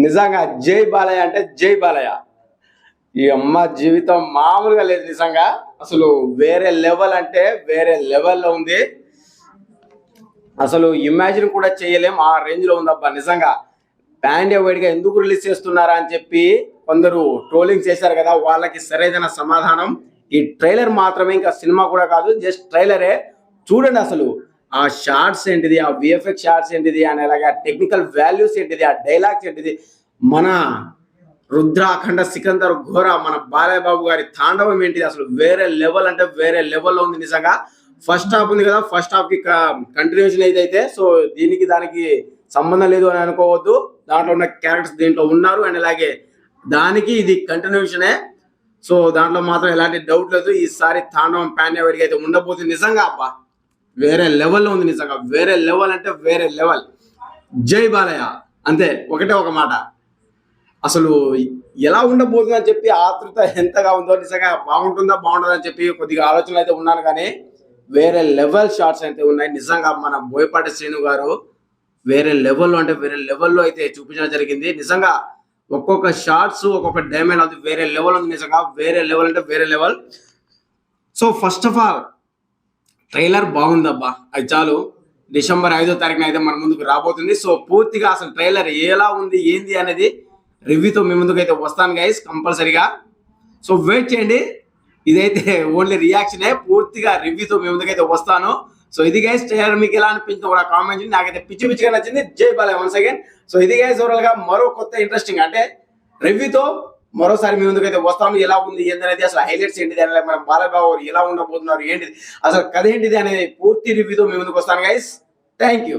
నిజంగా జై బాలయ్య అంటే జై బాలయ్య. ఈ అమ్మ జీవితం మామూలుగా లేదు నిజంగా. అసలు వేరే లెవెల్ అంటే వేరే లెవెల్లో ఉంది. అసలు ఇమాజిన్ కూడా చేయలేం ఆ రేంజ్ లో ఉందబ్బా నిజంగా. పాన్ ఇండియా వైడ్ గా ఎందుకు రిలీజ్ చేస్తున్నారా అని చెప్పి కొందరు ట్రోలింగ్ చేశారు కదా, వాళ్ళకి సరైన సమాధానం ఈ ట్రైలర్ మాత్రమే, ఇంకా సినిమా కూడా కాదు, జస్ట్ ట్రైలరే. చూడండి అసలు ఆ షార్ట్స్ ఏంటిది, ఆ విఎఫ్ఎక్స్ షార్ట్స్ ఏంటిది అని, అలాగే టెక్నికల్ వాల్యూస్ ఏంటిది, ఆ డైలాగ్స్ ఏంటిది, మన రుద్ర అఖండ సికందర్ ఘోర మన బాలయ్య బాబు గారి తాండవం ఏంటిది, అసలు వేరే లెవెల్ అంటే వేరే లెవెల్లో ఉంది నిజంగా. ఫస్ట్ హాఫ్ ఉంది కదా, ఫస్ట్ హాఫ్ కి కంటిన్యూషన్ అయితే సో దీనికి దానికి సంబంధం లేదు అని అనుకోవద్దు. దాంట్లో ఉన్న క్యారెక్టర్స్ దీంట్లో ఉన్నారు అండ్ అలాగే దానికి ఇది కంటిన్యూషనే. సో దాంట్లో మాత్రం ఎలాంటి డౌట్ లేదు. ఈసారి తాండవం పాన్ ఇండియా వైడ్ గా అయితే ఉండబోతుంది నిజంగా. అబ్బా వేరే లెవెల్లో ఉంది నిజంగా. వేరే లెవెల్ అంటే వేరే లెవెల్. జై బాలయ్య అంతే, ఒకటే ఒక మాట. అసలు ఎలా ఉండబోతుంది అని చెప్పి ఆతృత ఎంతగా ఉందో నిజంగా. బాగుంటుందా బాగుంటుందా అని చెప్పి కొద్దిగా ఆలోచనలు అయితే ఉన్నాను, కానీ వేరే లెవెల్ షార్ట్స్ అయితే ఉన్నాయి నిజంగా. మన బోయపాటి శ్రీను గారు వేరే లెవెల్లో అంటే వేరే లెవెల్లో అయితే చూపించడం జరిగింది నిజంగా. ఒక్కొక్క షార్ట్స్ ఒక్కొక్క డైమండ్ అది వేరే లెవెల్ ఉంది నిజంగా. వేరే లెవెల్ అంటే వేరే level. So first of all trailer బాగుందబ్బా, అది చాలు. డిసెంబర్ 5వ తారీఖున అయితే మన ముందుకు రాబోతుంది. సో పూర్తిగా అసలు ట్రైలర్ ఎలా ఉంది ఏంది అనేది రివ్యూతో మీ ముందుకు అయితే వస్తాను గైస్ కంపల్సరీగా. సో వెయిట్ చేయండి. ఇదైతే ఓన్లీ రియాక్షనే, పూర్తిగా రివ్యూతో మీ ముందుకైతే వస్తాను. సో ఇది గైస్ ట్రైలర్ మీకు ఎలా అనిపించిందో కూడా కామెంట్ చేయండి. నాకైతే పిచ్చి పిచ్చిగా నచ్చింది. జై బాలయ్య వన్స్ అగైన్. సో ఇది గైస్ ఓవరాల్ గా మరో కొత్త ఇంట్రెస్టింగ్ అంటే రివ్యూతో మరోసారి మీ ముందుకైతే వస్తాను. ఎలా ఉంది ఏంటనేది, అసలు హైలైట్స్ ఏంటిది అనేది, మన బాలయ్య బాబు ఎలా ఉండబోతున్నారు ఏంటిది, అసలు కథ ఏంటిది అనేది పూర్తి రివ్యూతో మీ ముందుకు వస్తాను గైస్. Thank you.